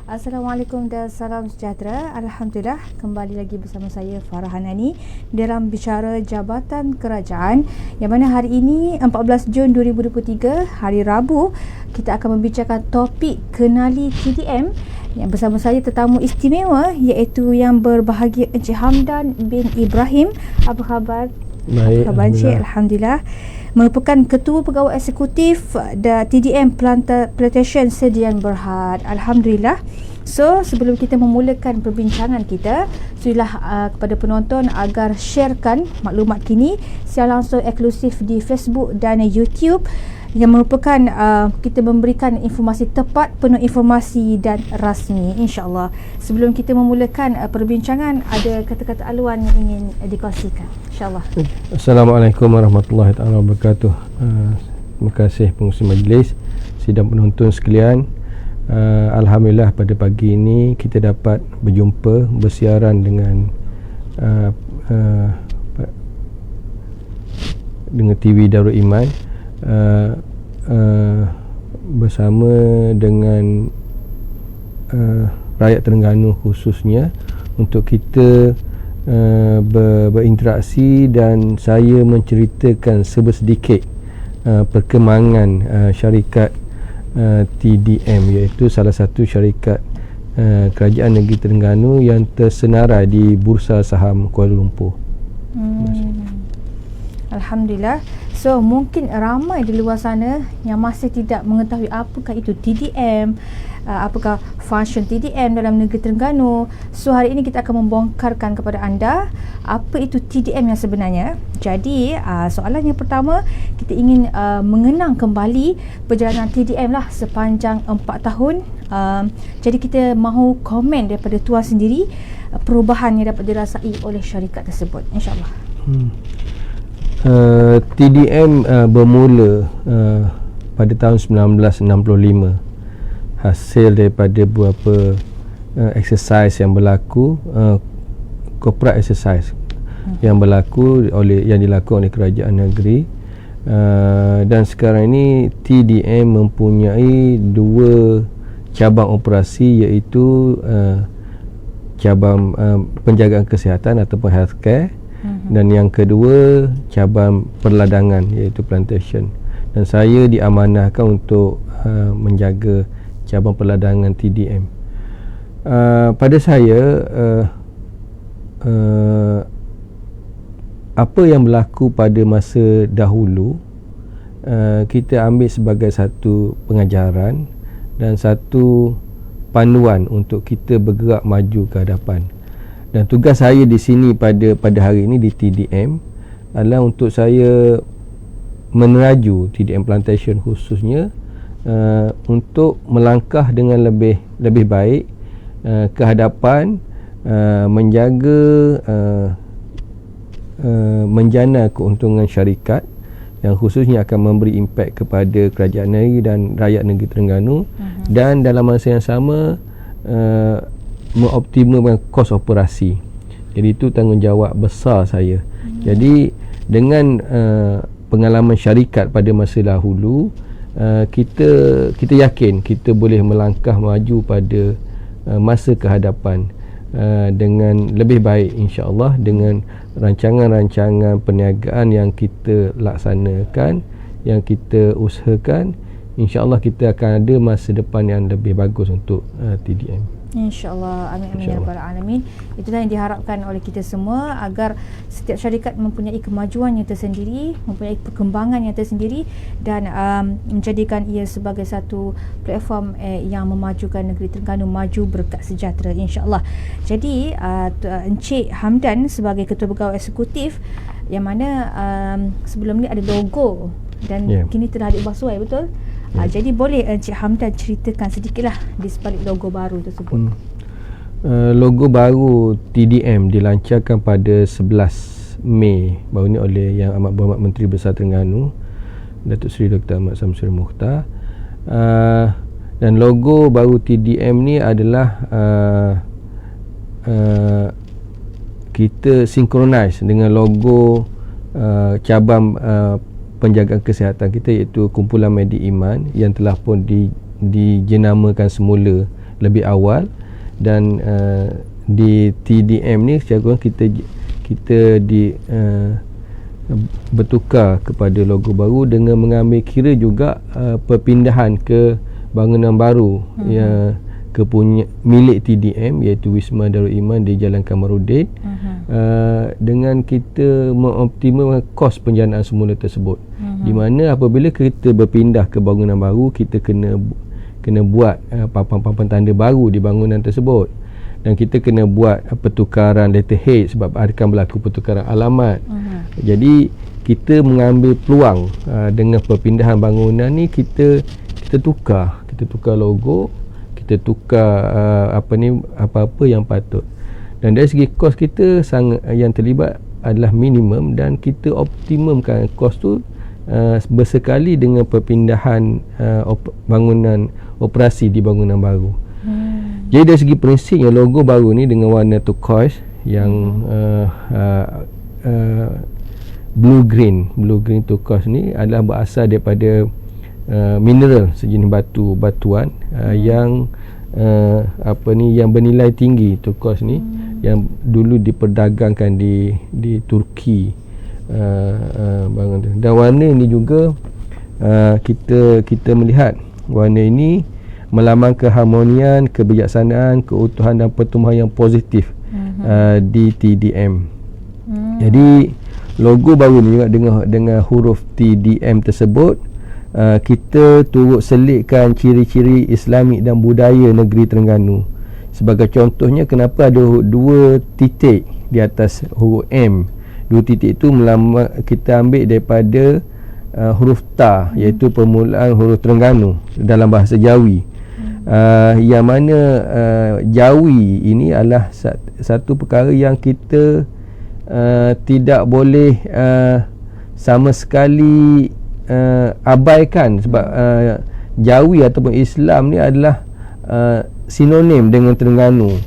Assalamualaikum dan salam sejahtera. Alhamdulillah, kembali lagi bersama saya Farah Hanani dalam Bicara Jabatan Kerajaan, yang mana hari ini 14 Jun 2023, hari Rabu, kita akan membicarakan topik kenali TDM. Yang bersama saya tetamu istimewa, iaitu yang berbahagia Encik Hamdan bin Ibrahim. Apa khabar? Baik, khabar Encik? Alhamdulillah. Merupakan Ketua Pegawai Eksekutif TDM Plantation Sdn Bhd. Alhamdulillah. So, sebelum kita memulakan perbincangan kita, sudilah kepada penonton agar sharekan maklumat kini secara langsung eksklusif di Facebook dan YouTube, yang merupakan kita memberikan informasi tepat, penuh informasi dan rasmi, insya-Allah. Sebelum kita memulakan perbincangan, ada kata-kata aluan yang ingin dikongsikan, insya-Allah. Assalamualaikum warahmatullahi taala wabarakatuh. Terima kasih pengurusi majlis, sidang penonton sekalian. Alhamdulillah pada pagi ini kita dapat berjumpa, bersiaran dengan TV Darul Iman, bersama dengan rakyat Terengganu khususnya, untuk kita berinteraksi dan saya menceritakan sedikit perkembangan syarikat TDM, iaitu salah satu syarikat kerajaan negeri Terengganu yang tersenarai di Bursa Saham Kuala Lumpur. Alhamdulillah. So, mungkin ramai di luar sana yang masih tidak mengetahui apakah itu TDM, apakah function TDM dalam negeri Terengganu. So, hari ini kita akan membongkarkan kepada anda apa itu TDM yang sebenarnya. Jadi, soalan yang pertama, kita ingin mengenang kembali perjalanan TDM lah sepanjang 4 tahun. Jadi, kita mahu komen daripada tuan sendiri perubahan yang dapat dirasai oleh syarikat tersebut, insya-Allah. TDM bermula pada tahun 1965, hasil daripada beberapa exercise yang berlaku, corporate exercise yang dilakukan oleh kerajaan negeri, dan sekarang ini TDM mempunyai 2 cabang operasi, iaitu cabang penjagaan kesihatan ataupun healthcare, dan yang kedua cabang perladangan, iaitu plantation. Dan saya diamanahkan untuk menjaga cabang perladangan TDM. Pada saya, apa yang berlaku pada masa dahulu, kita ambil sebagai satu pengajaran dan satu panduan untuk kita bergerak maju ke hadapan. Dan tugas saya di sini pada hari ini di TDM adalah untuk saya meneraju TDM Plantation khususnya, untuk melangkah dengan lebih baik ke hadapan, menjaga menjana keuntungan syarikat yang khususnya akan memberi impak kepada kerajaan negeri dan rakyat negeri Terengganu, dan dalam masa yang sama mengoptimalkan kos operasi. Jadi itu tanggungjawab besar saya. Jadi dengan pengalaman syarikat pada masa dahulu, kita yakin kita boleh melangkah maju pada masa kehadapan dengan lebih baik, insya-Allah, dengan rancangan-rancangan perniagaan yang kita laksanakan, yang kita usahakan. InsyaAllah kita akan ada masa depan yang lebih bagus untuk TDM. InsyaAllah. Amin amin ya rabbal alamin. Itulah yang diharapkan oleh kita semua, agar setiap syarikat mempunyai kemajuan yang tersendiri, mempunyai perkembangan yang tersendiri, dan menjadikan ia sebagai satu platform yang memajukan negeri Terengganu maju berkat sejahtera, insya-Allah. Jadi Encik Hamdan sebagai Ketua Pegawai Eksekutif, yang mana sebelum ni ada logo dan kini telah diubah suai, betul? Jadi boleh Encik Hamdan ceritakan sedikitlah di sebalik logo baru tersebut. Logo baru TDM dilancarkan pada 11 Mei baru ni oleh Yang Amat Berhormat Menteri Besar Terengganu, Datuk Seri Dr. Ahmad Samsuri Mukhtar. Dan logo baru TDM ni adalah kita synchronize dengan logo cabang penjagaan kesihatan kita, iaitu Kumpulan Medik Iman, yang telah pun dijenamakan semula lebih awal. Dan di TDM ni secara kurang kita bertukar kepada logo baru dengan mengambil kira juga perpindahan ke bangunan baru yang milik TDM, iaitu Wisma Darul Iman di Jalan Kamarudin, dengan kita mengoptimalkan kos penjanaan semula tersebut. Di mana apabila kita berpindah ke bangunan baru, kita kena buat papan-papan tanda baru di bangunan tersebut, dan kita kena buat pertukaran letterhead sebab akan berlaku pertukaran alamat. Jadi kita mengambil peluang dengan perpindahan bangunan ni, kita tukar logo, kita tukar apa-apa yang patut. Dan dari segi kos kita yang terlibat adalah minimum, dan kita optimumkan kos tu bersekali dengan perpindahan bangunan operasi di bangunan baru. Jadi dari segi prinsipnya, logo baru ni dengan warna turquoise yang blue green turquoise ni adalah berasal daripada mineral, sejenis batuan yang yang bernilai tinggi. Turquoise ni yang dulu diperdagangkan di Turki. Dan warna ini juga kita melihat warna ini melambang keharmonian, kebijaksanaan, keutuhan dan pertumbuhan yang positif di TDM. Jadi logo baru ni juga dengan huruf TDM tersebut, kita turut selitkan ciri-ciri Islamik dan budaya negeri Terengganu. Sebagai contohnya, kenapa ada 2 titik di atas huruf M. 2 titik itu kita ambil daripada huruf Ta, iaitu permulaan huruf Terengganu dalam bahasa Jawi. Yang mana Jawi ini adalah satu perkara yang kita tidak boleh sama sekali abaikan, sebab Jawi ataupun Islam ni adalah sinonim dengan Terengganu.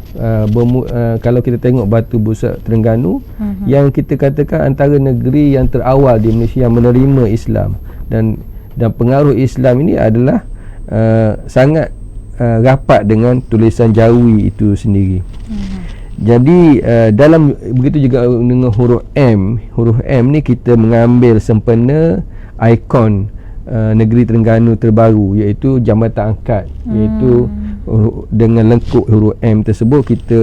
Kalau kita tengok batu busuk Terengganu, yang kita katakan antara negeri yang terawal di Malaysia yang menerima Islam, dan pengaruh Islam ini adalah sangat rapat dengan tulisan Jawi itu sendiri. Jadi dalam begitu juga dengan huruf M ni kita mengambil sempena ikon negeri Terengganu terbaru, iaitu Jambatan Angkat. Iaitu dengan lengkuk huruf M tersebut kita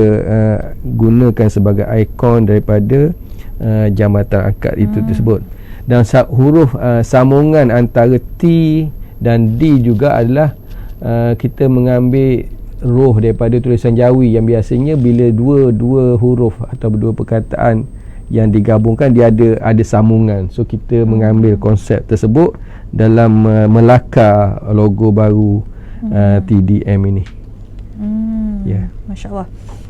gunakan sebagai ikon daripada Jambatan Angkat itu tersebut. Dan huruf sambungan antara T dan D juga adalah kita mengambil roh daripada tulisan Jawi, yang biasanya bila dua huruf atau dua perkataan yang digabungkan, dia ada sambungan. So kita mengambil konsep tersebut dalam melakar logo baru TDM ini. Ya, Masya-Allah.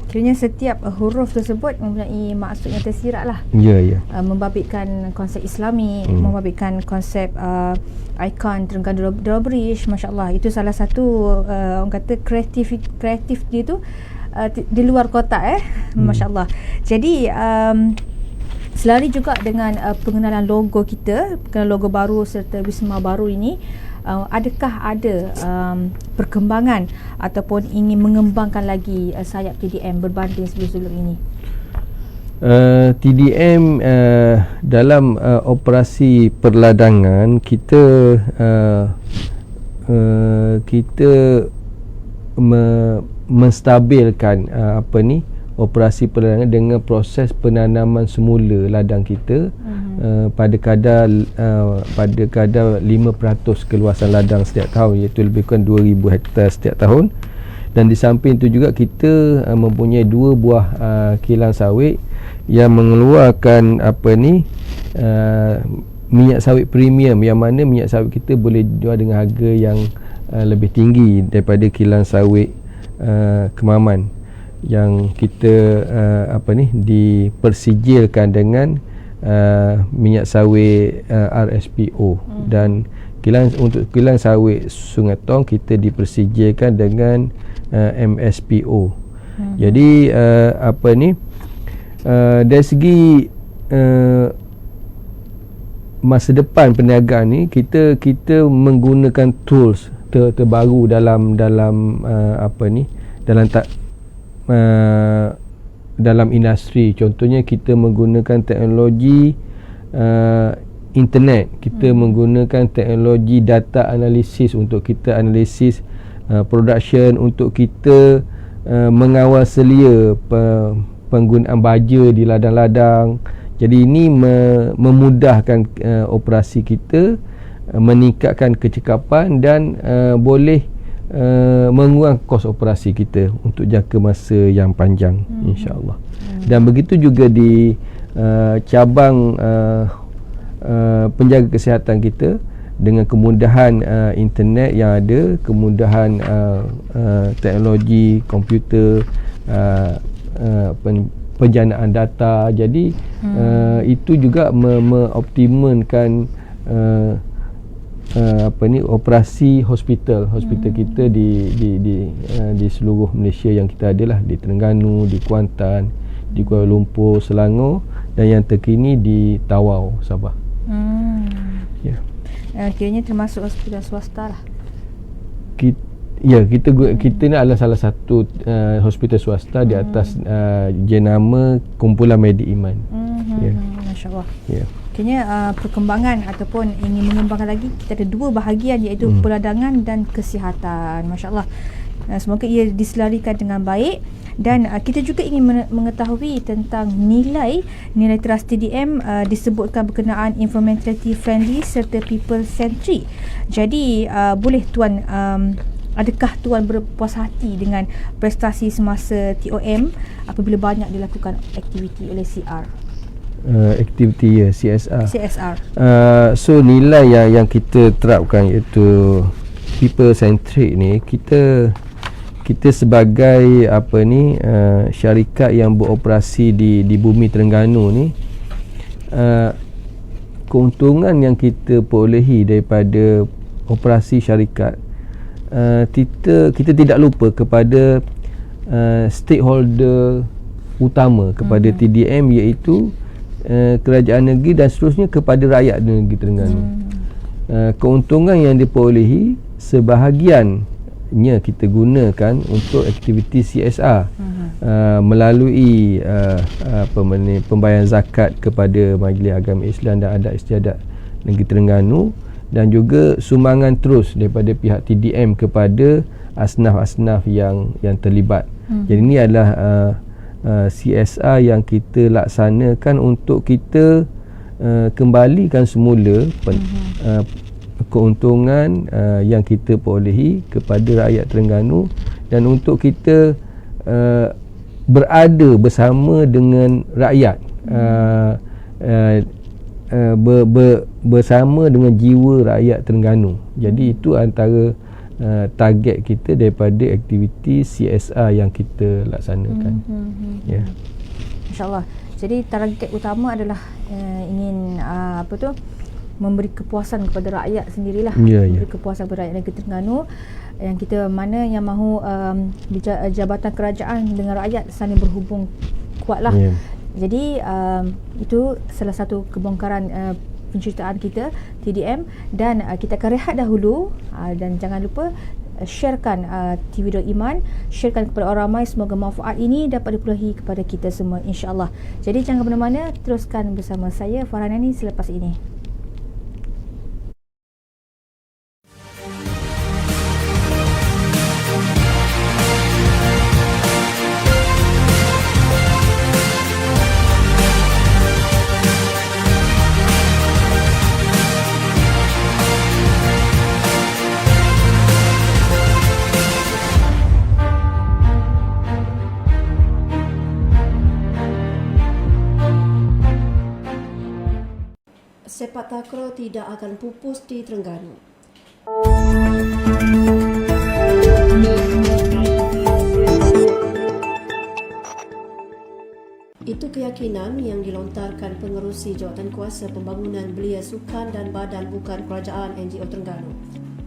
Kiranya setiap huruf tersebut mempunyai maksud yang tersirat lah. Ya. Membabitkan konsep Islami, membabitkan konsep ikon Terengganu Drawbridge. Masya-Allah, itu salah satu orang kata kreatif dia tu di luar kotak Masya-Allah. Jadi selari juga dengan pengenalan logo kita, pengenalan logo baru serta wisma baru ini, adakah ada perkembangan ataupun ingin mengembangkan lagi sayap TDM berbanding sebelum-sebelum ini? TDM dalam operasi perladangan kita menstabilkan operasi perladangan dengan proses penanaman semula ladang kita pada kadar 5% keluasan ladang setiap tahun, iaitu lebih kurang 2,000 hektar setiap tahun. Dan di samping itu juga kita mempunyai 2 buah kilang sawit yang mengeluarkan minyak sawit premium, yang mana minyak sawit kita boleh jual dengan harga yang lebih tinggi daripada kilang sawit Kemaman yang kita dipersijilkan dengan minyak sawit RSPO. Dan untuk kilang sawit Sungai Tong kita dipersijilkan dengan MSPO. Jadi dari segi masa depan perniagaan ni, kita menggunakan tools terbaru dalam dalam industri. Contohnya kita menggunakan teknologi internet, kita menggunakan teknologi data analisis untuk kita analisis production, untuk kita mengawal selia penggunaan baja di ladang-ladang. Jadi ini memudahkan operasi kita, meningkatkan kecekapan dan boleh mengurang kos operasi kita untuk jangka masa yang panjang, insya-Allah. Dan begitu juga di cabang penjaga kesihatan kita, dengan kemudahan internet yang ada, kemudahan teknologi komputer, penjanaan data. Jadi itu juga mengoptimalkan operasi hospital kita di seluruh Malaysia yang kita ada lah, di Terengganu, di Kuantan, di Kuala Lumpur, Selangor, dan yang terkini di Tawau, Sabah. Ya. Kiranya termasuk hospital swasta lah. Kita ni adalah salah satu hospital swasta di atas jenama Kumpulan Medik Iman. Masya-Allah. Kiranya perkembangan ataupun ingin mengembangkan lagi, kita ada dua bahagian, iaitu perladangan dan kesihatan. Masya-Allah. Semoga ia diselarikan dengan baik. Dan kita juga ingin mengetahui tentang nilai teras TDM disebutkan berkenaan environmentally friendly serta people centric. Jadi boleh Tuan, adakah Tuan berpuas hati dengan prestasi semasa TOM apabila banyak dilakukan aktiviti oleh CR? Aktiviti CSR. So nilai yang kita terapkan, iaitu people centric ni, kita sebagai syarikat yang beroperasi di bumi Terengganu ni, keuntungan yang kita perolehi daripada operasi syarikat, kita tidak lupa kepada stakeholder utama kepada TDM, iaitu kerajaan negeri dan seterusnya kepada rakyat negeri Terengganu. Keuntungan yang diperolehi sebahagiannya kita gunakan untuk aktiviti CSR, melalui pembayaran zakat kepada Majlis Agama Islam dan Adat Istiadat Negeri Terengganu, dan juga sumbangan terus daripada pihak TDM kepada asnaf-asnaf yang terlibat. Jadi ini adalah CSR yang kita laksanakan untuk kita kembalikan semula keuntungan yang kita perolehi kepada rakyat Terengganu, dan untuk kita berada bersama dengan rakyat, bersama dengan jiwa rakyat Terengganu. Jadi itu antara target kita daripada aktiviti CSR yang kita laksanakan. Ya. InsyaAllah. Jadi target utama adalah ingin memberi kepuasan kepada rakyat sendirilah. Memberi kepuasan kepada rakyat negeri Terengganu, yang kita mana yang mahu jabatan kerajaan dengan rakyat saling berhubung kuatlah. Jadi itu salah satu kebongkaran penceritaan kita TDM, dan kita akan rehat dahulu, dan jangan lupa sharekan TV Iman, sharekan kepada orang ramai. Semoga manfaat ini dapat diperolehi kepada kita semua, insya-Allah. Jadi jangan ke mana-mana, teruskan bersama saya Farhanani selepas ini. Sepak takraw tidak akan pupus di Terengganu. Itu keyakinan yang dilontarkan pengerusi Jawatankuasa Pembangunan Belia Sukan dan Badan Bukan Kerajaan NGO Terengganu,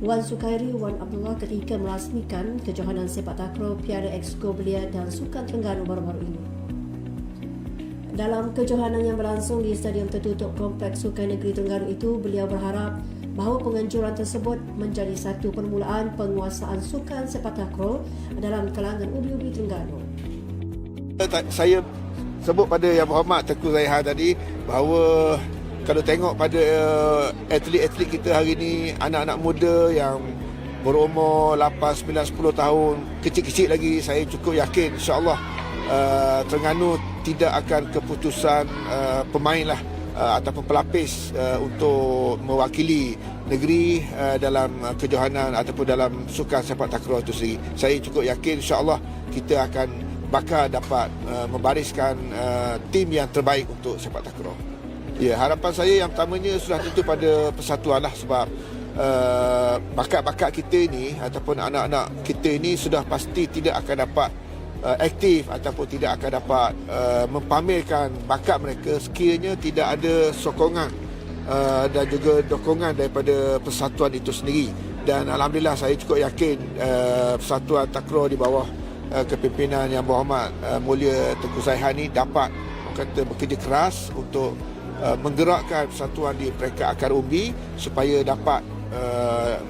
Wan Sukairi Wan Abdullah, ketika merasmikan kejohanan sepak takraw Piala Exco Belia dan Sukan Terengganu baru-baru ini. Dalam kejohanan yang berlangsung di Stadium Tertutup Kompleks Sukan Negeri Terengganu itu, beliau berharap bahawa penganjuran tersebut menjadi satu permulaan penguasaan sukan sepak takraw dalam kalangan ubi-ubi Terengganu. Saya sebut pada Yang Berhormat Tengku Zaihan tadi bahawa kalau tengok pada atlet-atlet kita hari ini, anak-anak muda yang berumur 8, 9, 10 tahun, kecil-kecil lagi, saya cukup yakin insya-Allah Terengganu tidak akan keputusan pemain lah ataupun pelapis untuk mewakili negeri dalam kejohanan ataupun dalam sukan sepak takraw itu sendiri. Saya cukup yakin insya-Allah kita akan bakal dapat membariskan tim yang terbaik untuk sepak takraw. Ya, harapan saya yang pertamanya sudah tentu pada persatuan lah, sebab bakat-bakat kita ini ataupun anak-anak kita ini sudah pasti tidak akan dapat aktif ataupun tidak akan dapat mempamerkan bakat mereka sekiranya tidak ada sokongan dan juga dokongan daripada persatuan itu sendiri. Dan alhamdulillah saya cukup yakin persatuan takraw di bawah kepimpinan Yang Berhormat Mulia Tengku Zaihan ini dapat bekerja keras untuk menggerakkan persatuan di peringkat akar umbi supaya dapat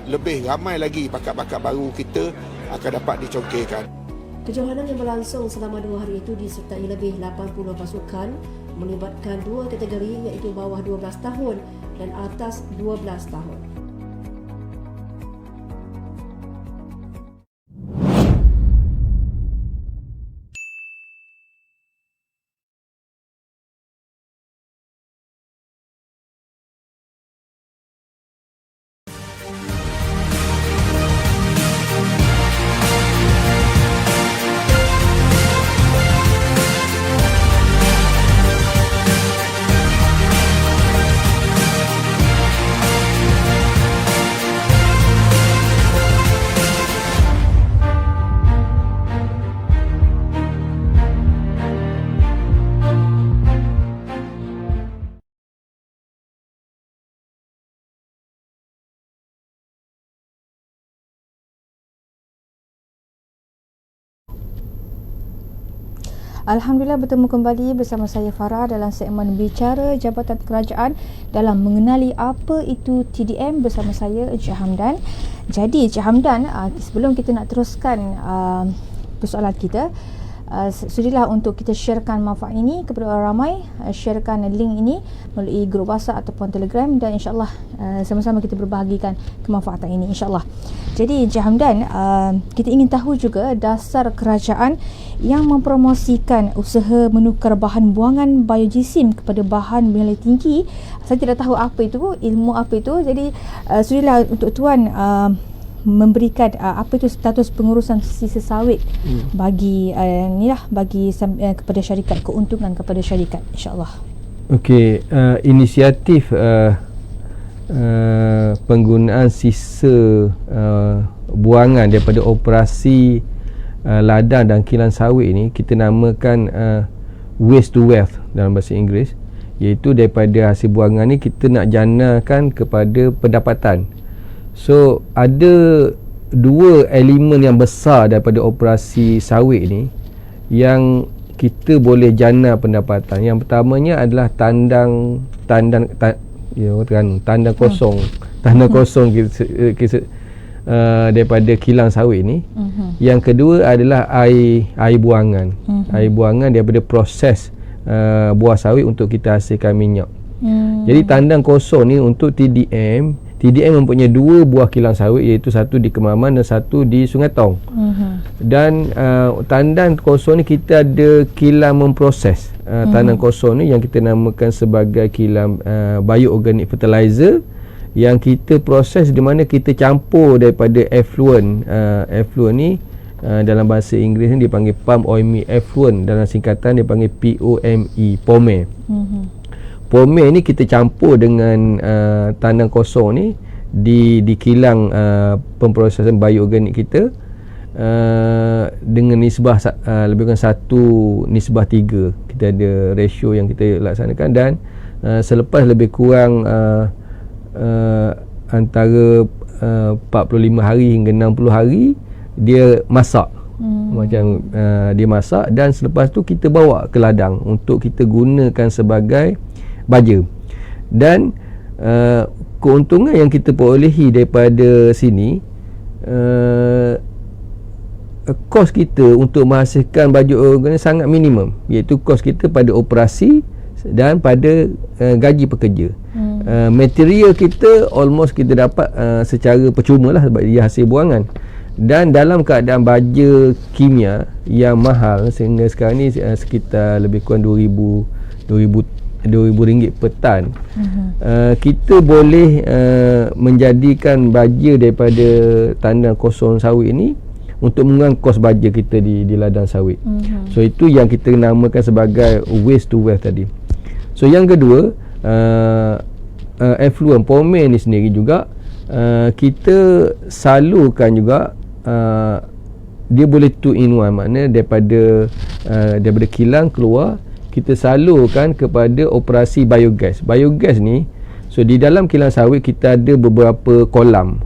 lebih ramai lagi bakat-bakat baru kita akan dapat dicongkirkan. Kejohanan yang berlangsung selama 2 hari itu disertai lebih 80 pasukan melibatkan 2 kategori iaitu bawah 12 tahun dan atas 12 tahun. Alhamdulillah bertemu kembali bersama saya Farah dalam segmen Bicara Jabatan Kerajaan dalam mengenali apa itu TDM bersama saya Encik Hamdan. Jadi Encik Hamdan, sebelum kita nak teruskan persoalan kita, sudilah untuk kita sharekan manfaat ini kepada orang ramai, sharekan link ini melalui grup WhatsApp ataupun Telegram, dan insyaAllah sama-sama kita berbahagikan kemanfaatan ini insyaAllah. Jadi Encik Hamdan, kita ingin tahu juga dasar kerajaan yang mempromosikan usaha menukar bahan buangan biojisim kepada bahan bernilai tinggi. Saya tidak tahu apa itu, ilmu apa itu. Jadi sudilah untuk Tuan memberikan apa itu status pengurusan sisa sawit bagi bagi kepada syarikat, keuntungan kepada syarikat insya-Allah. Okey, inisiatif penggunaan sisa buangan daripada operasi ladang dan kilang sawit ini kita namakan waste to wealth dalam bahasa Inggeris, iaitu daripada hasil buangan ni kita nak janakan kepada pendapatan. So ada dua elemen yang besar daripada operasi sawit ni yang kita boleh jana pendapatan. Yang pertamanya adalah tandang kosong. Tandang kosong kita daripada kilang sawit ni. Yang kedua adalah air buangan. Air buangan daripada proses buah sawit untuk kita hasilkan minyak. Jadi tandang kosong ni untuk TDM mempunyai dua buah kilang sawit, iaitu satu di Kemaman dan satu di Sungai Tong. Dan tandang kosong ni kita ada kilang memproses tandang kosong ni yang kita namakan sebagai kilang bioorganic fertilizer, yang kita proses di mana kita campur daripada effluent. Effluent ni dalam bahasa Inggeris ni dipanggil palm oil meal effluent, dalam singkatan dipanggil POME, POME. POME ni kita campur dengan tandang kosong ni di kilang pemprosesan bioorganik kita dengan nisbah lebih kurang 1:3. Kita ada ratio yang kita laksanakan, dan selepas lebih kurang antara 45 hari hingga 60 hari dia masak. Macam dia masak, dan selepas tu kita bawa ke ladang untuk kita gunakan sebagai baja. Dan keuntungan yang kita perolehi daripada sini, kos kita untuk menghasilkan baju organ sangat minimum, iaitu kos kita pada operasi dan pada gaji pekerja. Material kita almost kita dapat secara percuma lah sebab dia hasil buangan. Dan dalam keadaan baja kimia yang mahal, sehingga sekarang ni sekitar lebih kurang RM2,000 per tan, kita boleh menjadikan baja daripada tandan kosong sawit ini untuk mengurangkan kos baja kita di ladang sawit. So itu yang kita namakan sebagai waste to wealth tadi. So yang kedua, effluent pomen ni sendiri juga kita salurkan juga, dia boleh 2 in 1, maknanya daripada kilang keluar, kita salurkan kepada operasi biogas. Biogas ni, so di dalam kilang sawit kita ada beberapa kolam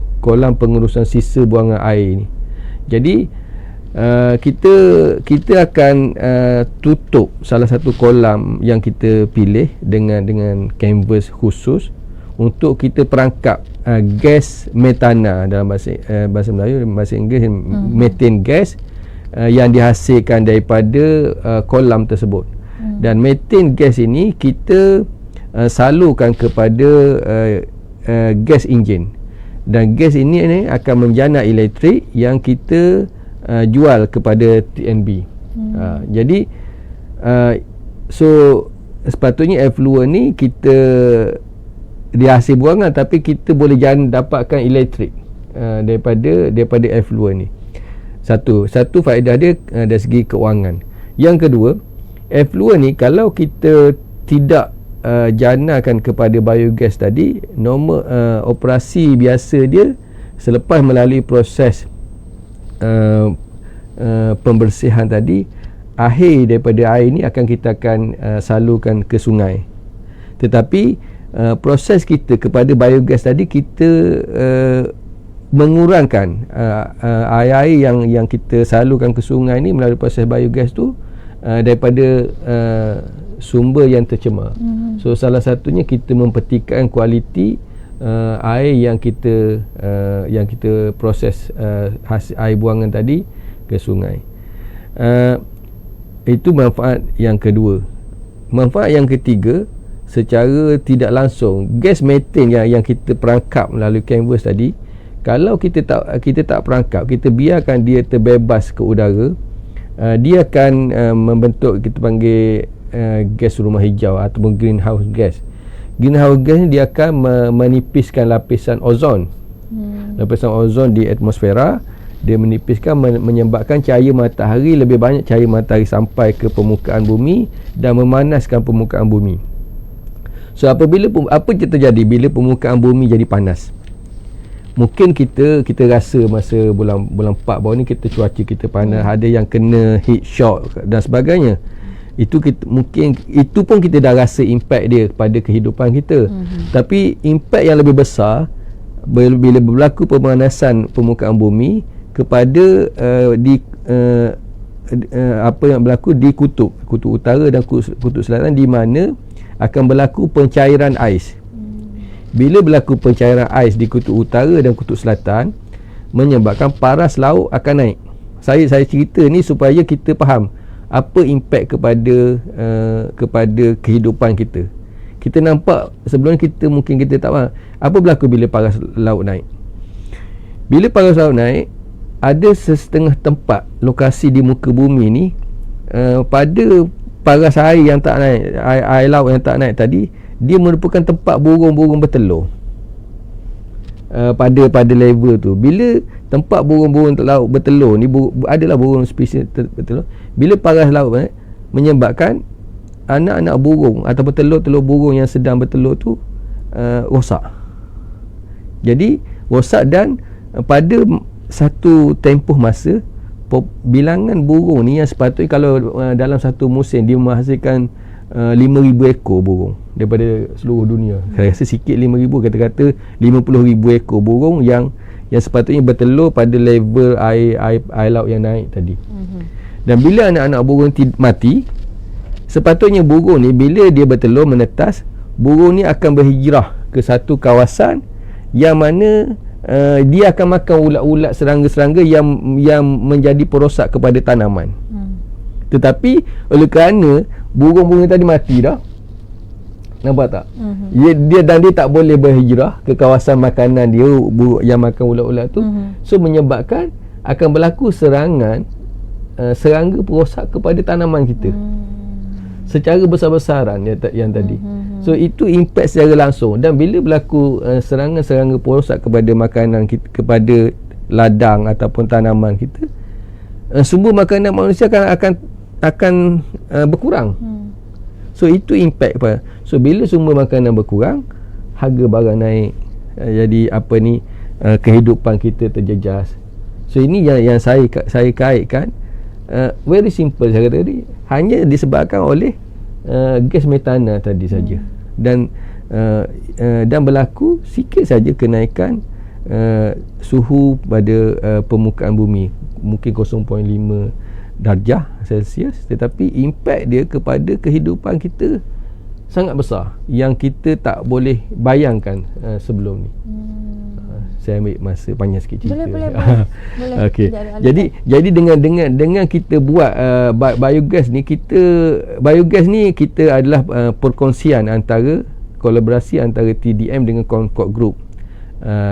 pengurusan sisa buangan air ni. Jadi kita akan tutup salah satu kolam yang kita pilih dengan canvas khusus untuk kita perangkap gas metana dalam bahasa Melayu, bahasa Inggeris methane gas yang dihasilkan daripada kolam tersebut. Dan methane gas ini kita salurkan kepada gas enjin, dan gas ini akan menjana elektrik yang kita jual kepada TNB. Jadi so sepatutnya effluent ni kita dia hasil buangan, tapi kita boleh dapatkan elektrik daripada effluent ni. Satu faedah dia dari segi keuangan. Yang kedua, effluent ni kalau kita tidak janakan kepada biogas tadi, normal operasi biasa dia selepas melalui proses pembersihan tadi, akhir daripada air ni kita akan salurkan ke sungai. Tetapi proses kita kepada biogas tadi, kita mengurangkan air-air yang kita salurkan ke sungai ni melalui proses biogas tu daripada sumber yang tercemar. So salah satunya kita mempertikaikan kualiti air yang kita proses hasil air buangan tadi ke sungai. Itu manfaat yang kedua. Manfaat yang ketiga, secara tidak langsung, gas methane yang kita perangkap melalui canvas tadi, kalau kita tak perangkap, kita biarkan dia terbebas ke udara, dia akan membentuk kita panggil gas rumah hijau ataupun greenhouse gas. Greenhouse gas ni dia akan menipiskan lapisan ozon. Lapisan ozon di atmosfera, dia menipiskan, menyebabkan cahaya matahari, lebih banyak cahaya matahari sampai ke permukaan bumi dan memanaskan permukaan bumi. So apabila apa yang terjadi bila permukaan bumi jadi panas? Mungkin kita rasa masa bulan 4 baru ni cuaca kita panas, ada yang kena heat shock dan sebagainya. Itu pun kita dah rasa impak dia pada kehidupan kita. Tapi impak yang lebih besar bila berlaku pemanasan permukaan bumi kepada apa yang berlaku di kutub utara dan kutub selatan, di mana akan berlaku pencairan ais. Bila berlaku pencairan ais di kutub utara dan kutub selatan, menyebabkan paras laut akan naik. Saya cerita ni supaya kita faham apa impak kepada kehidupan kita. Kita nampak sebelum kita mungkin kita tak faham apa berlaku bila paras laut naik. Bila paras laut naik, ada setengah tempat lokasi di muka bumi ni pada paras air yang tak naik, air laut yang tak naik tadi, dia merupakan tempat burung-burung bertelur. Pada level tu, bila tempat burung-burung laut bertelur ni, adalah burung spesies bertelur, bila paras laut menyebabkan anak-anak burung atau telur-telur burung yang sedang bertelur tu rosak. Jadi rosak, dan pada satu tempoh masa, bilangan burung ni yang sepatutnya kalau dalam satu musim dia menghasilkan 5,000 ekor burung daripada seluruh dunia. Saya rasa sikit 5,000, kata-kata 50,000 ekor burung yang sepatutnya bertelur pada level air laut yang naik tadi. Dan bila anak-anak burung mati, sepatutnya burung ni bila dia bertelur menetas, burung ni akan berhijrah ke satu kawasan yang mana dia akan makan ulat-ulat, serangga-serangga yang menjadi perosak kepada tanaman. Tetapi oleh kerana burung-burung tadi mati dah, nampak tak? Dia tak boleh berhijrah ke kawasan makanan dia, burung yang makan ulat-ulat tu. So menyebabkan akan berlaku serangan serangga perosak kepada tanaman kita secara besar-besaran yang tadi. So itu impact secara langsung. Dan bila berlaku serangan-serangga perosak kepada makanan kita, kepada ladang ataupun tanaman kita, sumber makanan manusia akan berkurang. So itu impact apa. So bila sumber makanan berkurang, harga barang naik, jadi kehidupan kita terjejas. So ini yang saya kaitkan, very simple saya kata tadi, hanya disebabkan oleh gas metana tadi saja. Dan berlaku sikit saja kenaikan suhu pada permukaan bumi, mungkin 0.5 darjah Celsius, tetapi impak dia kepada kehidupan kita sangat besar yang kita tak boleh bayangkan sebelum ni. Saya ambil masa panjang sikit cerita. Boleh. Okey. Jadi dengan kita buat biogas ni, kita adalah perkongsian antara kolaborasi antara TDM dengan Concord Group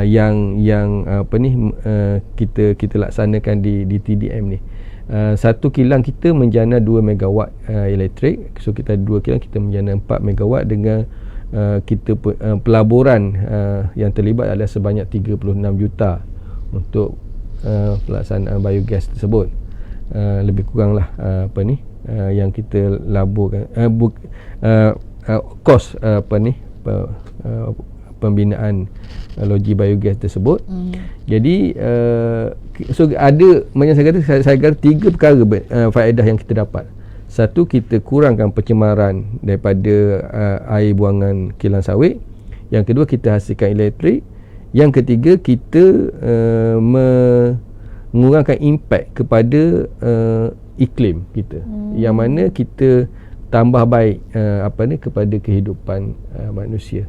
yang kita laksanakan di TDM ni. Satu kilang kita menjana 2 megawatt elektrik. So kita ada 2 kilang, kita menjana 4 megawatt dengan kita pelaburan yang terlibat adalah sebanyak 36 juta untuk pelaksanaan biogas tersebut. Lebih kuranglah yang kita laburkan kos pembinaan loji biogas tersebut. Jadi so ada, macam saya kata 3 perkara faedah yang kita dapat. Satu, kita kurangkan pencemaran daripada air buangan kilang sawit. Yang kedua, kita hasilkan elektrik. Yang ketiga, kita mengurangkan impak kepada iklim kita, yang mana kita tambah baik kepada kehidupan manusia.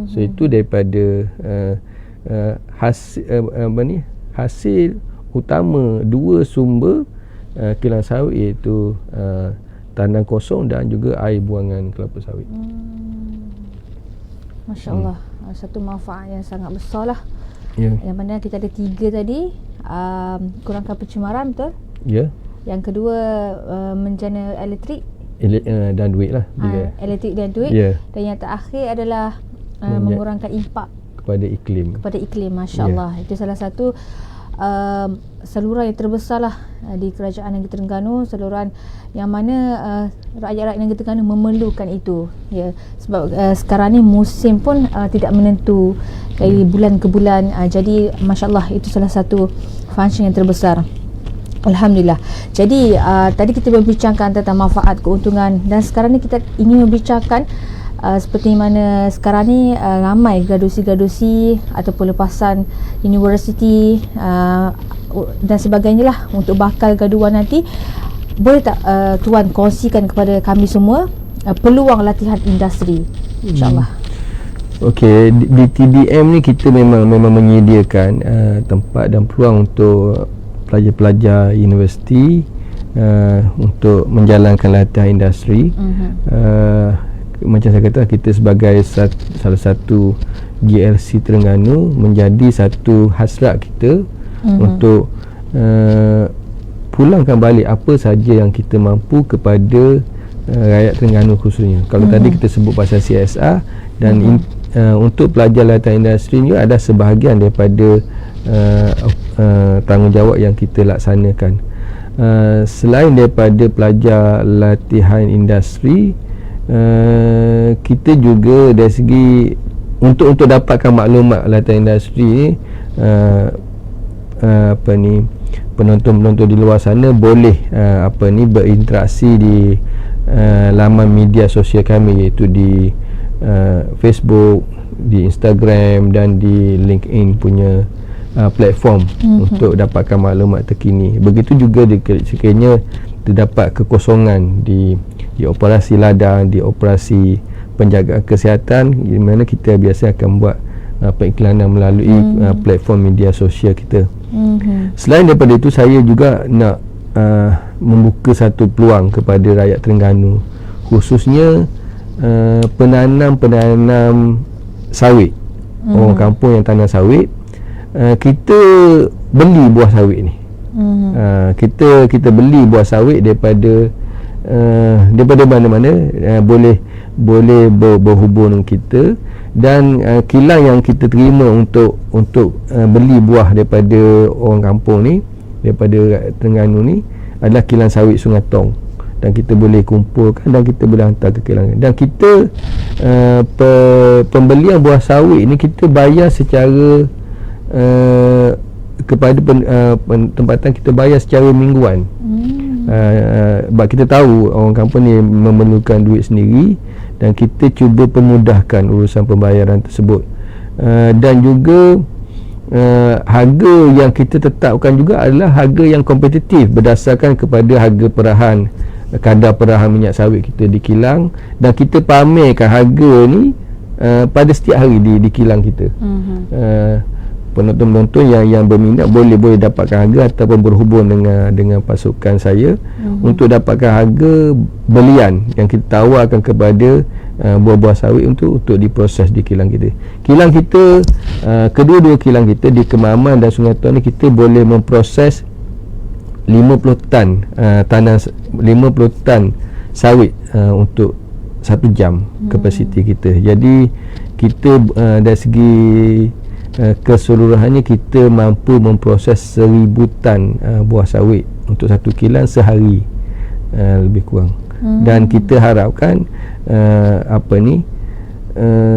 So itu daripada hasil utama 2 sumber kilang sawit, iaitu tandan kosong dan juga air buangan kelapa sawit. Masya Allah, satu manfaat yang sangat besar lah. Yang mana kita ada 3 tadi, kurangkan pencemaran, betul? Yang kedua, menjana elektrik dan duit lah, elektrik dan duit. Dan yang terakhir adalah mengurangkan impak kepada iklim. Masya Allah. Itu salah satu saluran yang terbesar lah di kerajaan Negeri Terengganu, saluran yang mana rakyat-rakyat Negeri Terengganu memerlukan itu, ya. Sebab sekarang ni musim pun tidak menentu dari bulan ke bulan, jadi Masya Allah, itu salah satu function yang terbesar. Alhamdulillah. Jadi tadi kita berbincangkan tentang manfaat, keuntungan, dan sekarang ni kita ingin membincangkan seperti mana sekarang ni ramai graduasi ataupun lepasan universiti dan sebagainya lah untuk bakal graduan nanti. Boleh tak Tuan kongsikan kepada kami semua peluang latihan industri, insyaAllah? Okey, di TDM ni kita memang menyediakan tempat dan peluang untuk pelajar-pelajar universiti untuk menjalankan latihan industri. Macam saya kata, kita sebagai salah satu GLC Terengganu menjadi satu hasrat kita untuk pulangkan balik apa saja yang kita mampu kepada rakyat Terengganu khususnya. Kalau tadi kita sebut pasal CSR, dan untuk pelajar latihan industri ni ada sebahagian daripada tanggungjawab yang kita laksanakan. Selain daripada pelajar latihan industri, kita juga dari segi untuk dapatkan maklumat latihan industri ni, penonton-penonton di luar sana boleh berinteraksi di laman media sosial kami, iaitu di Facebook, di Instagram dan di LinkedIn punya platform untuk dapatkan maklumat terkini. Begitu juga sekiranya terdapat kekosongan di operasi ladang, di operasi penjagaan kesihatan, di mana kita biasa akan buat periklanan melalui platform media sosial kita. Selain daripada itu, saya juga nak membuka satu peluang kepada rakyat Terengganu, khususnya penanam sawit, orang kampung yang tanam sawit. Kita beli buah sawit ni. Kita beli buah sawit daripada mana-mana, boleh berhubung dengan kita, dan kilang yang kita terima untuk beli buah daripada orang kampung ni, daripada Terengganu ni, adalah kilang sawit Sungai Tong, dan kita boleh kumpulkan dan kita boleh hantar ke kilang. Dan kita pembelian buah sawit ni kita bayar secara kepada tempatan, kita bayar secara mingguan. Sebab kita tahu orang kampung ni memerlukan duit sendiri, dan kita cuba pemudahkan urusan pembayaran tersebut. Dan juga harga yang kita tetapkan juga adalah harga yang kompetitif berdasarkan kepada harga perahan, kadar perahan minyak sawit kita di kilang, dan kita pamerkan harga ni pada setiap hari di kilang kita. Penonton-penonton yang berminat boleh dapatkan harga ataupun berhubung dengan pasukan saya untuk dapatkan harga belian yang kita tawarkan kepada buah-buah sawit untuk diproses di kilang kita. Kilang kita, kedua-dua kilang kita di Kemaman dan Sungai Tong ni, kita boleh memproses 50 tan tanah, 50 tan sawit untuk 1 jam kapasiti kita. Jadi kita dari segi keseluruhannya kita mampu memproses 1000 tan buah sawit untuk satu kilang sehari, lebih kurang. Dan kita harapkan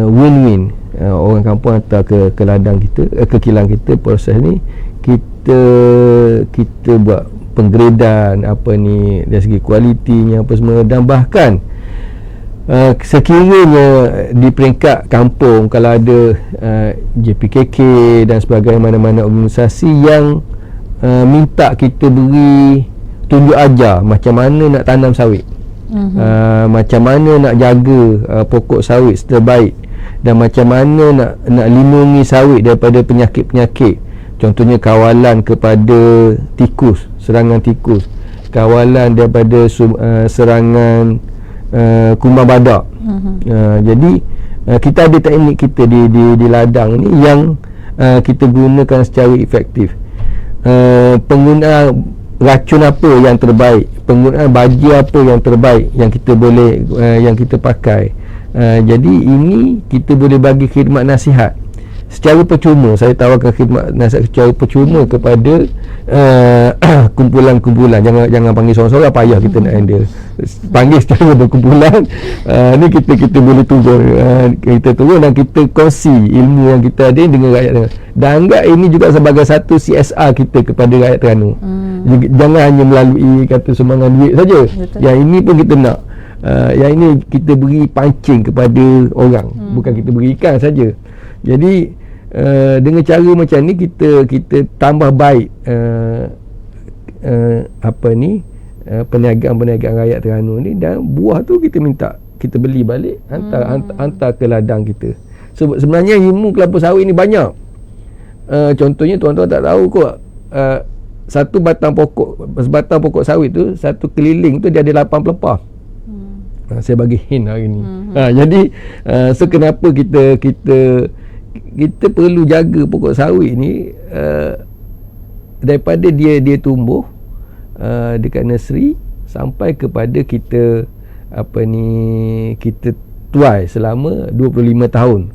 win-win, orang kampung hantar ke ladang kita, ke kilang kita, proses ni kita buat penggradan dari segi kualitinya apa semua, dan bahkan sekiranya di peringkat kampung kalau ada JPKK dan sebagainya, mana-mana organisasi yang minta kita beri tunjuk ajar macam mana nak tanam sawit, macam mana nak jaga pokok sawit terbaik, dan macam mana nak lindungi sawit daripada penyakit-penyakit, contohnya kawalan kepada tikus, serangan tikus, kawalan daripada serangan kumbang badak. Jadi kita ada teknik kita di ladang ni yang kita gunakan secara efektif. Penggunaan racun apa yang terbaik, penggunaan baja apa yang terbaik yang kita boleh yang kita pakai. Jadi ini kita boleh bagi khidmat nasihat secara percuma. Saya tawarkan khidmat nasihat secara percuma kepada kumpulan-kumpulan. Jangan panggil seorang-seorang, payah kita nak handle. Panggil secara berkumpulan. Ni kita boleh turun, kita turun dan kita kongsi ilmu yang kita ada dengan rakyat Terengganu. Dan anggap ini juga sebagai satu CSR kita kepada rakyat Terengganu. Jangan hanya melalui kata sumbangan duit saja. Yang ini pun kita nak, yang ini kita beri pancing kepada orang, bukan kita beri ikan saja. Jadi dengan cara macam ni kita tambah baik perniagaan rakyat Terengganu ni, dan buah tu kita beli balik, hantar ke ladang kita. Sebenarnya ilmu kelapa sawit ni banyak. Contohnya tuan-tuan tak tahu kot, sebatang pokok sawit tu, satu keliling tu dia ada 8 pelepah. Saya bagi hint hari ni. Jadi kenapa kita perlu jaga pokok sawit ni daripada dia tumbuh dekat nursery sampai kepada kita kita tuai selama 25 tahun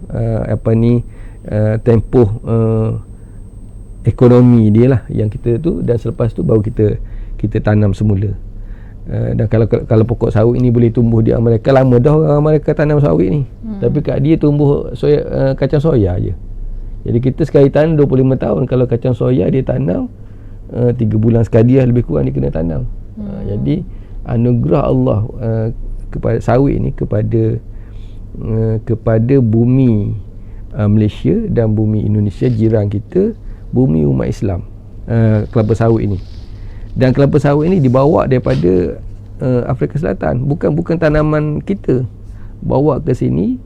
tempoh ekonomi dia lah yang kita tu, dan selepas tu baru kita tanam semula. Dan kalau pokok sawit ni boleh tumbuh di Amerika, lama dah orang Amerika tanam sawit ni. Tapi kat dia tumbuh kacang soya je. Jadi kita sekali tanam 25 tahun. Kalau kacang soya dia tanam 3 bulan sekali lah, lebih kurang dia kena tanam. Jadi anugerah Allah kepada sawit ni, kepada bumi Malaysia dan bumi Indonesia, jiran kita, bumi umat Islam, kelapa sawit ni. Dan kelapa sawit ni dibawa daripada Afrika Selatan, bukan tanaman kita. bawa ke sini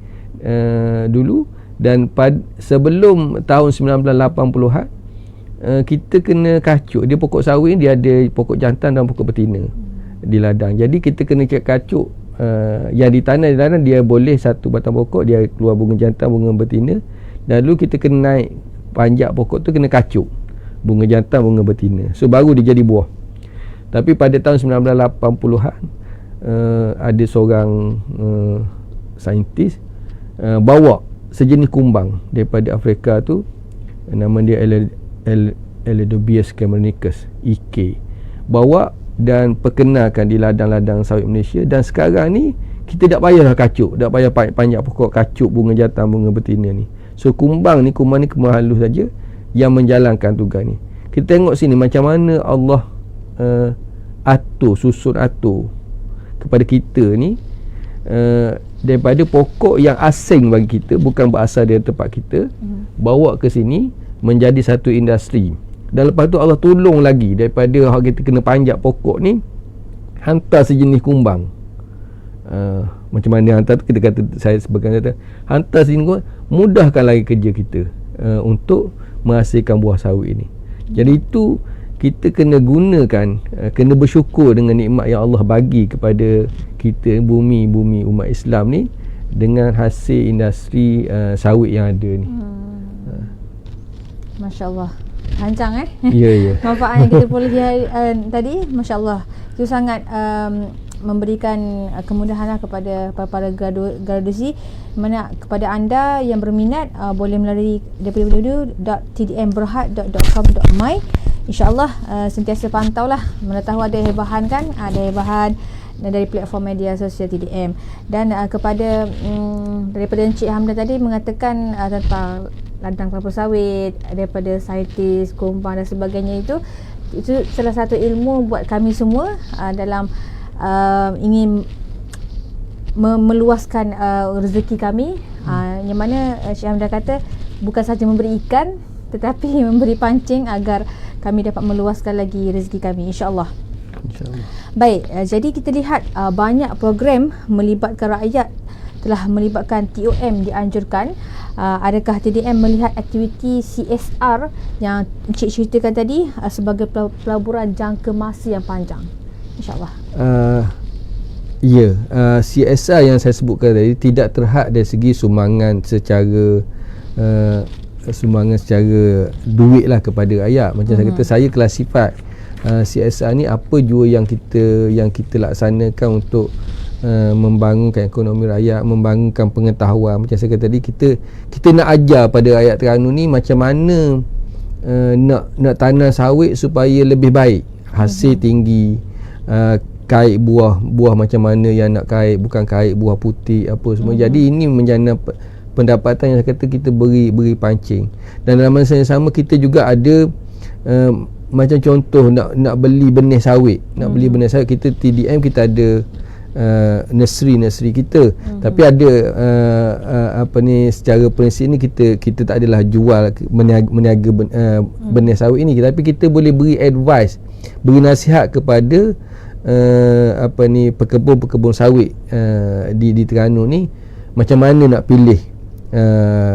dulu. Dan sebelum tahun 1980-an kita kena kacuk. Dia pokok sawit dia ada pokok jantan dan pokok betina di ladang. Jadi kita kena kacuk yang ditanam di ladang, dia boleh satu batang pokok dia keluar bunga jantan, bunga betina. Dan dulu kita kena naik panjat pokok tu, kena kacuk bunga jantan, bunga betina. So baru dia jadi buah. Tapi pada tahun 1980-an ada seorang saintis bawa sejenis kumbang daripada Afrika tu, nama dia Eladobius camernicus, EK, bawa dan perkenalkan di ladang-ladang sawit Malaysia. Dan sekarang ni kita tak payahlah kacuk, tak payah panjat pokok kacuk bunga jantan, bunga betina ni. So kumbang ni kumbang halus saja yang menjalankan tugas ni. Kita tengok sini macam mana Allah susun atur kepada kita ni, daripada pokok yang asing bagi kita, bukan berasal dari tempat kita, bawa ke sini menjadi satu industri. Dan lepas tu Allah tolong lagi daripada kita kena panjat pokok ni, hantar sejenis kumbang. Macam mana hantar tu, kita kata, saya sebagai kata hantar sejenis kumbang, mudahkan lagi kerja kita untuk menghasilkan buah sawit ni. Jadi itu kita kena gunakan, kena bersyukur dengan nikmat yang Allah bagi kepada kita, bumi umat Islam ni, dengan hasil industri sawit yang ada ni. Masya Allah, rancang Ya. manfaat yang kita boleh tadi, Masya Allah, itu sangat memberikan kemudahan kepada para graduasi. Mana kepada anda yang berminat, boleh melalui www.tdmberhad.com.my. InsyaAllah sentiasa pantau lah, mana tahu ada hebahan kan, ada hebahan dari platform media sosial TDM. Dan kepada daripada Encik Hamdan tadi mengatakan tentang ladang kelapa sawit, daripada saintis, kumbang dan sebagainya, itu salah satu ilmu buat kami semua dalam ingin meluaskan rezeki kami. Yang mana Encik Hamdan kata bukan sahaja memberi ikan, tetapi memberi pancing agar kami dapat meluaskan lagi rezeki kami, insya-Allah. Baik, jadi kita lihat banyak program melibatkan rakyat, telah melibatkan TOM dianjurkan. Adakah TDM melihat aktiviti CSR yang Encik ceritakan tadi sebagai pelaburan jangka masa yang panjang, insya-Allah? CSR yang saya sebutkan tadi tidak terhad dari segi sumbangan secara duit lah kepada rakyat. Macam saya kata, saya classify CSR ni apa jua yang kita laksanakan untuk membangunkan ekonomi rakyat, membangunkan pengetahuan. Macam saya kata tadi, kita nak ajar pada rakyat Terengganu ni macam mana nak tanam sawit supaya lebih baik, hasil tinggi, kait buah macam mana yang nak kait, bukan kait buah putih apa semua. Jadi ini menjana pendapatan yang saya kata kita beri pancing. Dan dalam masa yang sama kita juga ada macam contoh nak beli benih sawit, beli benih sawit, kita TDM kita ada nursery kita. Tapi ada secara prinsip ni kita tak adalah jual meniaga benih sawit ini, tapi kita boleh beri advice, beri nasihat kepada pekebun sawit di Terengganu ni, macam mana nak pilih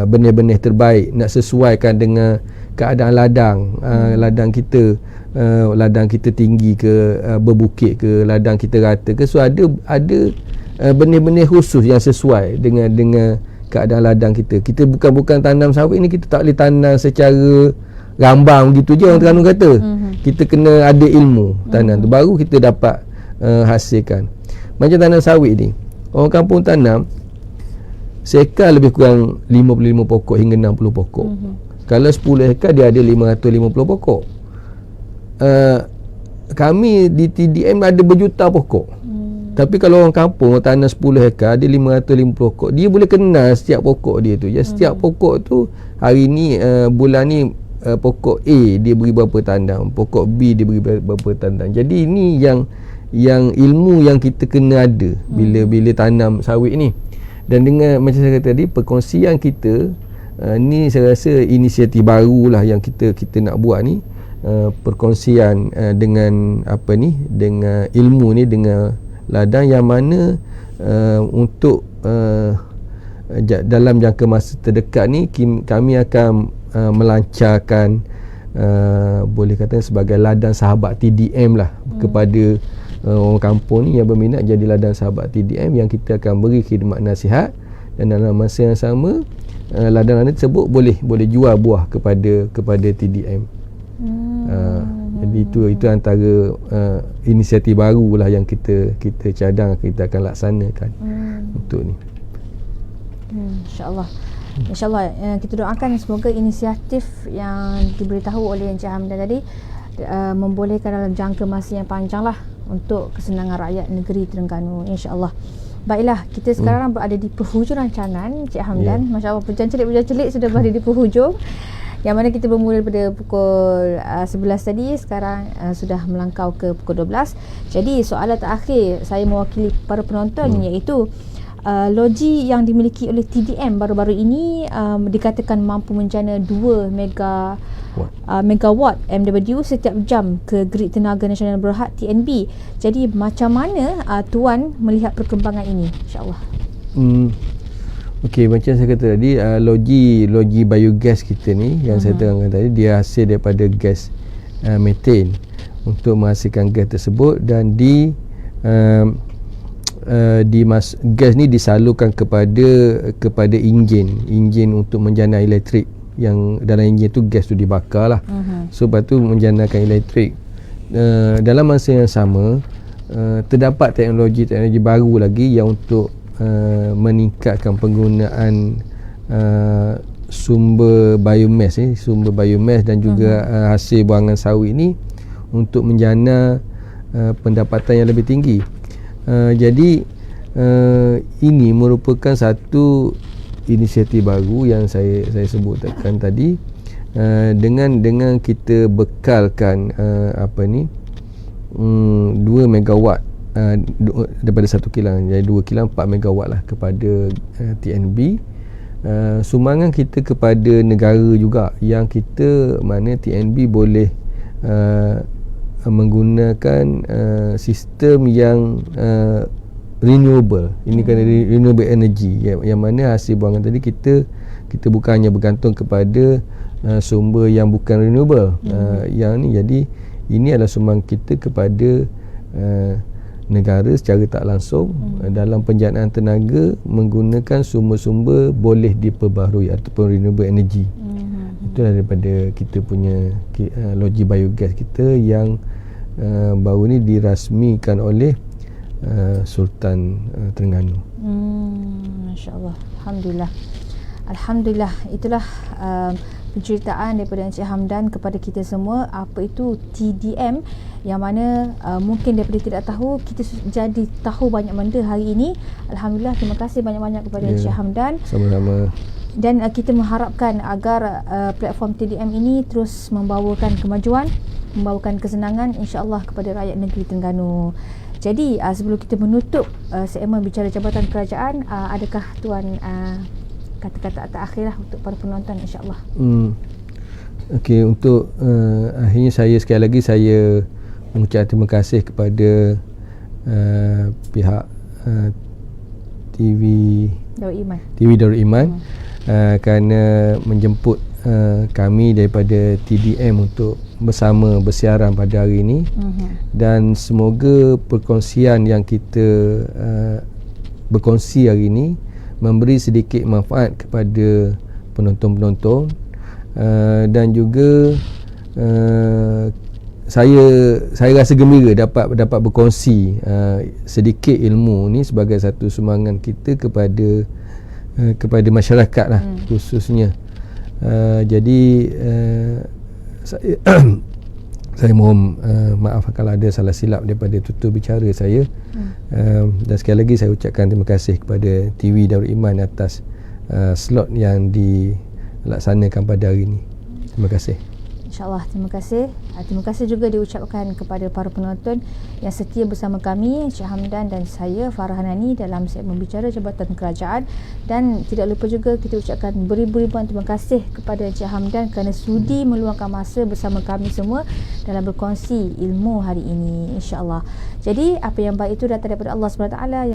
benih-benih terbaik, nak sesuaikan dengan keadaan ladang kita, ladang kita tinggi ke, berbukit ke, ladang kita rata ke. So ada benih-benih khusus yang sesuai dengan keadaan ladang kita. Kita bukan tanam sawit ni, kita tak boleh tanam secara rambang gitu je, orang Terengganu kata. Kita kena ada ilmu tanam tu, baru kita dapat hasilkan. Macam tanam sawit ni, orang kampung tanam seekar lebih kurang 55 pokok hingga 60 pokok. Kalau 10 hektar dia ada 550 pokok. Kami di TDM ada berjuta pokok. Tapi kalau orang kampung tanam 10 hektar ada 550 pokok, dia boleh kenal setiap pokok dia tu. Ya, setiap pokok tu hari ni bulan ni pokok A dia beri berapa tandang, pokok B dia beri berapa tandang. Jadi ini yang ilmu yang kita kena ada bila tanam sawit ni. Dan dengan macam saya kata tadi, perkongsian kita ni saya rasa inisiatif barulah yang kita nak buat ni, perkongsian dengan dengan ilmu ni, dengan ladang yang mana untuk dalam jangka masa terdekat ni kami akan melancarkan boleh kata sebagai ladang sahabat TDM lah kepada orang kampung ni yang berminat jadi ladang sahabat TDM, yang kita akan beri khidmat nasihat dan dalam masa yang sama ladang-ladang tersebut boleh jual buah kepada TDM. Jadi itu antara inisiatif baru lah yang kita cadang kita akan laksanakan untuk ni. InsyaAllah kita doakan semoga inisiatif yang diberitahu oleh Encik Hamdan tadi membolehkan dalam jangka masa yang panjang lah untuk kesenangan rakyat negeri Terengganu, insyaAllah. Baiklah, kita sekarang berada di penghujung rancangan Encik Hamdan. Masya Allah, pejancelik sudah berada di penghujung, yang mana kita bermula daripada pukul 11 tadi, sekarang sudah melangkau ke pukul 12. Jadi soalan terakhir saya mewakili para penonton iaitu loji yang dimiliki oleh TDM baru-baru ini dikatakan mampu menjana 2 megawatt MW setiap jam ke grid tenaga nasional berhad TNB. Jadi macam mana Tuan melihat perkembangan ini, insyaAllah? Okey, macam saya kata tadi, loji biogas kita ni yang saya terangkan tadi, dia hasil daripada gas metan untuk menghasilkan gas tersebut, dan gas ni disalurkan kepada enjin untuk menjana elektrik, yang dalam enjin tu gas tu dibakar lah. So lepas tu menjanakan elektrik. Dalam masa yang sama terdapat teknologi baru lagi yang untuk meningkatkan penggunaan sumber biomass dan juga hasil buangan sawit ni untuk menjana pendapatan yang lebih tinggi. Jadi ini merupakan satu inisiatif baru yang saya sebutkan tadi, dengan kita bekalkan 2 megawatt daripada satu kilang, jadi 2 kilang 4 megawatt lah kepada TNB. Sumbangan kita kepada negara juga, yang kita mana TNB boleh menggunakan sistem yang renewable. Ini kan renewable energy, yang mana hasil buangan tadi kita bukan hanya bergantung kepada sumber yang bukan renewable. Yang ni, jadi ini adalah sumbangan kita kepada negara secara tak langsung dalam penjanaan tenaga menggunakan sumber-sumber boleh diperbaharui ataupun renewable energy. Itulah daripada kita punya loji biogas kita yang baru ni dirasmikan oleh Sultan Terengganu. Masya-Allah. Alhamdulillah. Itulah penceritaan daripada Encik Hamdan kepada kita semua apa itu TDM, yang mana mungkin daripada tidak tahu, kita jadi tahu banyak benda hari ini. Alhamdulillah, terima kasih banyak-banyak kepada Encik Hamdan. Sama-sama. Dan kita mengharapkan agar platform TDM ini terus membawakan kemajuan, membawakan kesenangan insya-Allah kepada rakyat negeri Terengganu. Jadi sebelum kita menutup segmen bicara Jabatan Kerajaan, adakah Tuan kata-kata terakhir lah untuk para penonton, insya-Allah? Okey, untuk akhirnya sekali lagi saya mengucap terima kasih kepada pihak TV Darul Iman kerana menjemput kami daripada TDM untuk bersama bersiaran pada hari ini. Dan semoga perkongsian yang kita berkongsi hari ini memberi sedikit manfaat kepada penonton-penonton, dan juga saya rasa gembira dapat berkongsi sedikit ilmu ni sebagai satu sumbangan kita kepada masyarakat lah khususnya. Jadi saya mohon maaf kalau ada salah silap daripada tutur bicara saya. Dan sekali lagi saya ucapkan terima kasih kepada TV Darul Iman atas slot yang dilaksanakan pada hari ini. Terima kasih. InsyaAllah, terima kasih. Terima kasih juga diucapkan kepada para penonton yang setia bersama kami, Encik Hamdan dan saya, Farah Hanani, dalam segmen Bicara Jabatan Kerajaan. Dan tidak lupa juga kita ucapkan beribu-ribuan terima kasih kepada Encik Hamdan kerana sudi meluangkan masa bersama kami semua dalam berkongsi ilmu hari ini, insya-Allah. Jadi apa yang baik itu datang daripada Allah SWT